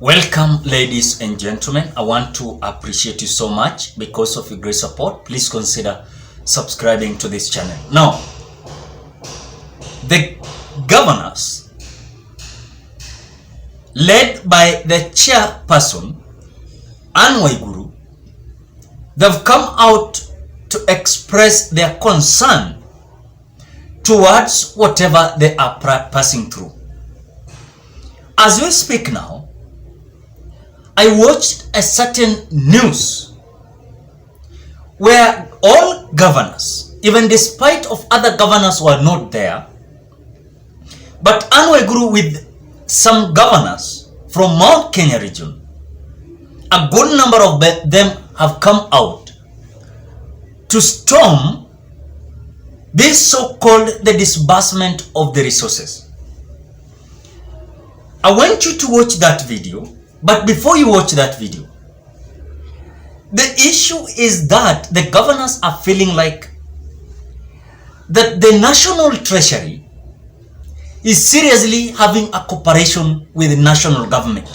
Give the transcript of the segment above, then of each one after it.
Welcome, ladies and gentlemen. I want to appreciate you so much because of your great support. Please consider subscribing to this channel. Now, the governors, led by the chairperson, Anne Waiguru, they've come out to express their concern towards whatever they are passing through. As we speak now, I watched a certain news where all governors, even despite of other governors were not there, but Anne Waiguru with some governors from Mount Kenya region, a good number of them have come out to storm this so-called the disbursement of the resources. I want you to watch that video. But before you watch that video, the issue is that the governors are feeling like that the National Treasury is seriously having a cooperation with the national government.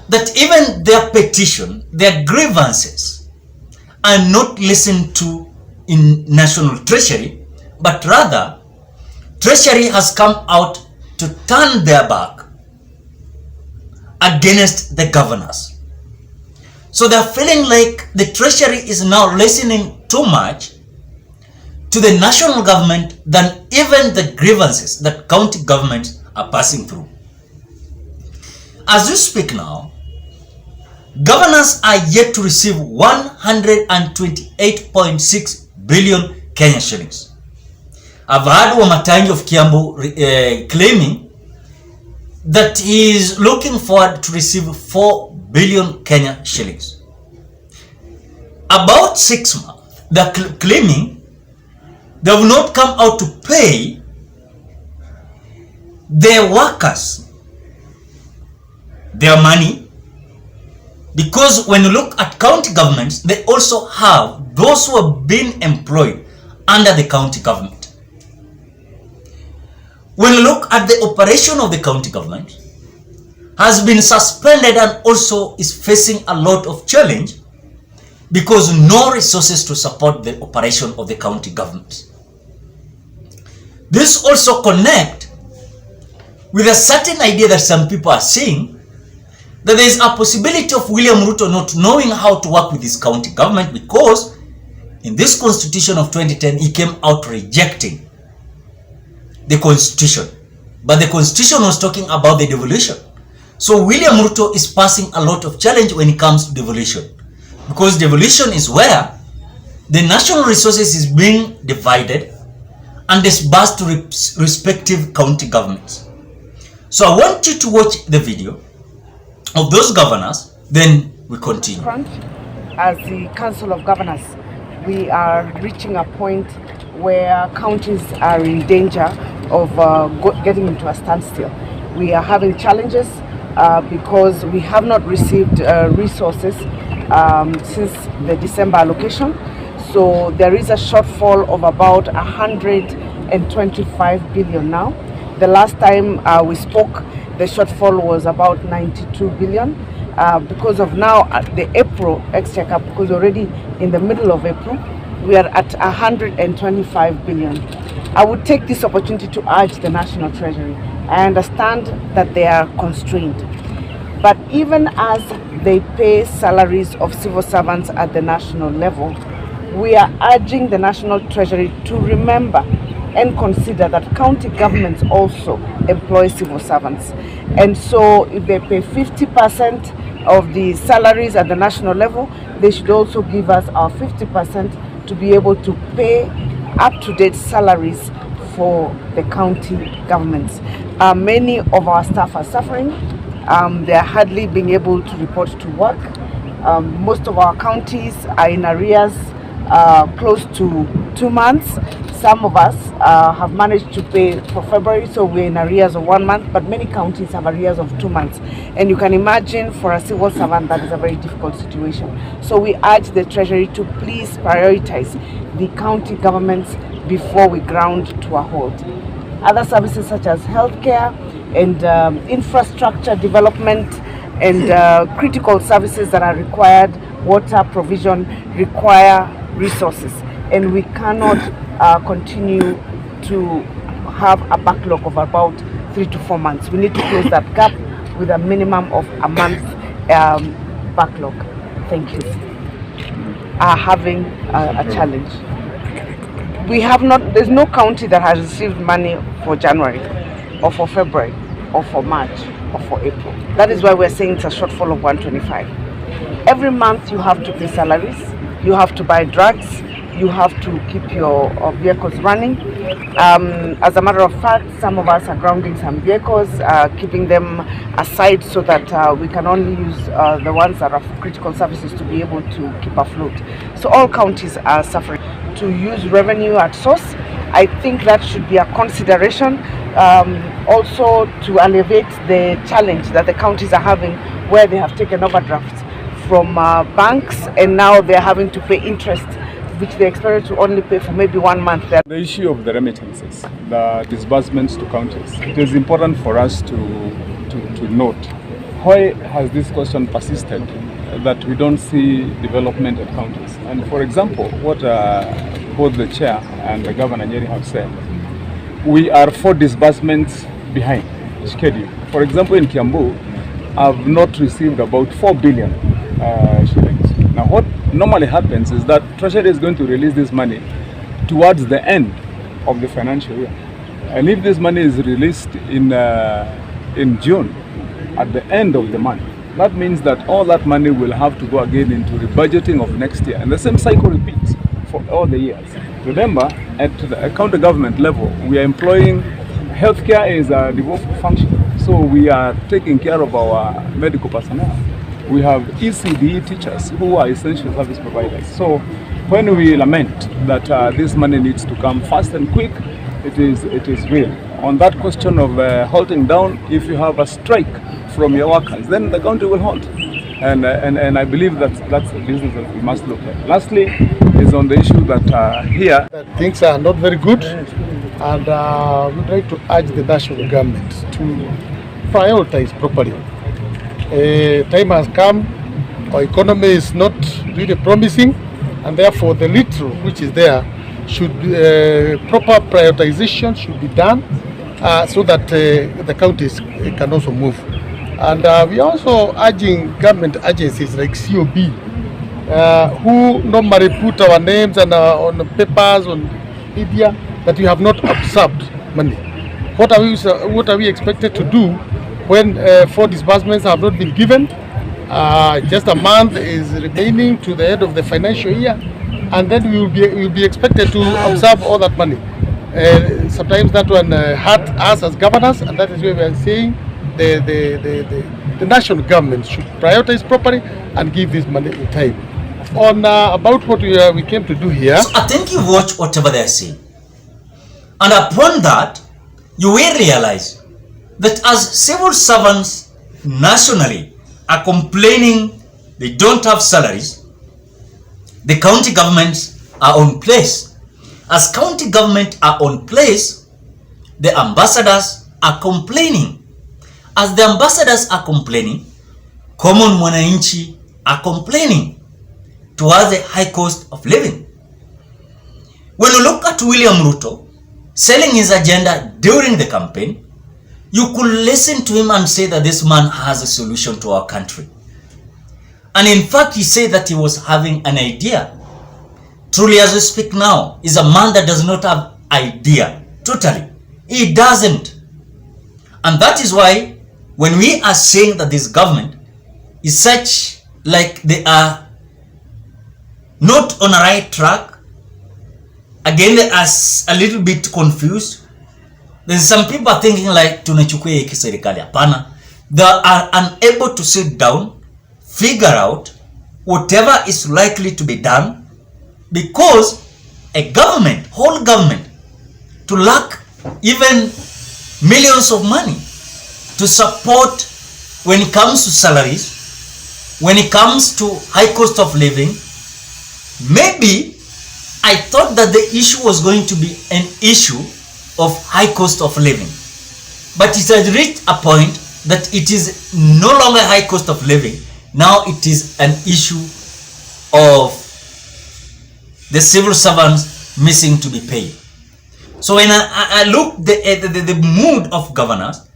That even their petition, their grievances are not listened to in National Treasury, but rather Treasury has come out to turn their back against the governors. So they're feeling like the Treasury is now listening too much to the national government than even the grievances that county governments are passing through. As we speak now, governors are yet to receive 128.6 billion Kenya shillings. I've heard Wamatangi of Kiambu claiming that he is looking forward to receive 4 billion Kenya shillings. About 6 months, they're claiming they have not come out to pay their workers their money, because when you look at county governments, they also have those who have been employed under the county government. When you look at the operation of the county government, has been suspended and also is facing a lot of challenge because no resources to support the operation of the county government. This also connect with a certain idea that some people are seeing that there is a possibility of William Ruto not knowing how to work with his county government, because in this constitution of 2010 he came out rejecting the constitution, but the constitution was talking about the devolution. So William Ruto is passing a lot of challenge when it comes to devolution, because devolution is where the national resources is being divided and disbursed to respective county governments. So I want you to watch the video of those governors, then we continue. As the Council of Governors, we are reaching a point where counties are in danger of getting into a standstill. We are having challenges because we have not received resources since the December allocation. So there is a shortfall of about 125 billion now. The last time we spoke, the shortfall was about 92 billion. Because of now the April exchequer, because already in the middle of April, we are at 125 billion. I would take this opportunity to urge the National Treasury. I understand that they are constrained, but even as they pay salaries of civil servants at the national level, we are urging the National Treasury to remember and consider that county governments also employ civil servants. And so if they pay 50% of the salaries at the national level, they should also give us our 50% to be able to pay up-to-date salaries for the county governments. Many of our staff are suffering. They are hardly being able to report to work. Most of our counties are in arrears close to 2 months. Some of us have managed to pay for February, so we're in arrears of 1 month, but many counties have arrears of 2 months. And you can imagine for a civil servant that is a very difficult situation. So we urge the Treasury to please prioritize the county governments before we ground to a halt. Other services such as healthcare, and infrastructure development and critical services that are required, water provision, require resources. And we cannot continue to have a backlog of about 3 to 4 months. We need to close that gap with a minimum of a month backlog. Thank you. Having a challenge. We have not, there's no county that has received money for January or for February or for March or for April. That is why we're saying it's a shortfall of 125. Every month you have to pay salaries, you have to buy drugs, you have to keep your vehicles running. As a matter of fact, some of us are grounding some vehicles, keeping them aside so that we can only use the ones that are for critical services to be able to keep afloat. So all counties are suffering. To use revenue at source, I think that should be a consideration. Also to alleviate the challenge that the counties are having where they have taken overdrafts from banks and now they're having to pay interest which they expected to only pay for maybe 1 month. The issue of the remittances, the disbursements to counties, it is important for us to note. Why has this question persisted that we don't see development at counties? And for example, what both the chair and the governor Nyeri have said, we are 4 disbursements behind schedule. For example, in Kiambu, I've not received about 4 billion shillings. Now, what normally happens is that Treasury is going to release this money towards the end of the financial year. And if this money is released in June, at the end of the month, that means that all that money will have to go again into the budgeting of next year. And the same cycle repeats for all the years. Remember, at the county government level, we are employing, healthcare is a devolved function. So we are taking care of our medical personnel. We have ECDE teachers who are essential service providers. So when we lament that this money needs to come fast and quick, it is real. On that question of halting down, if you have a strike from your workers, then the county will halt. And I believe that's the business that we must look at. Lastly, is on the issue that here that things are not very good, and we'd like to urge the national government to prioritize properly. Time has come, our economy is not really promising, and therefore the little which is there should proper prioritization should be done so that the counties can also move. And we are also urging government agencies like COB who normally put our names and on papers, on media, that we have not absorbed money. What are we expected to do when 4 disbursements have not been given? Just a month is remaining to the end of the financial year, and then we will be expected to absorb all that money. Sometimes that one hurt us as governors, and that is why we are saying the national government should prioritize properly and give this money in time. On about what we came to do here. So I think you watch whatever they are saying, and upon that, you will realize that as civil servants nationally are complaining they don't have salaries, the county governments are on place. As county government are on place, the ambassadors are complaining. As the ambassadors are complaining, common mwananchi are complaining towards the high cost of living. When you look at William Ruto selling his agenda during the campaign, you could listen to him and say that this man has a solution to our country. And in fact, he said that he was having an idea. Truly, as we speak now, is a man that does not have idea. Totally. He doesn't. And that is why when we are saying that this government is such like they are not on a right track, again they are a little bit confused. There's some people are thinking like tunachukua hiki serikali. Hapana. They are unable to sit down, figure out whatever is likely to be done, because a government, whole government, to lack even millions of money to support when it comes to salaries, when it comes to high cost of living. Maybe I thought that the issue was going to be an issue of high cost of living. But it has reached a point that it is no longer high cost of living. Now it is an issue of the civil servants missing to be paid. So when I look at the mood of governors,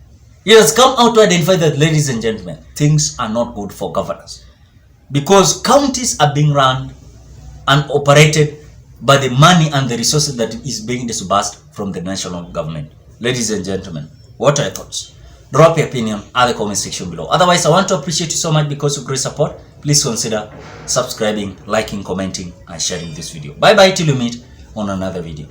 it has come out to identify that, ladies and gentlemen, things are not good for governors. Because counties are being run and operated by the money and the resources that is being disbursed from the national government. Ladies and gentlemen, what are your thoughts? Drop your opinion at the comment section below. Otherwise, I want to appreciate you so much because of great support. Please consider subscribing, liking, commenting, and sharing this video. Bye bye till you meet on another video.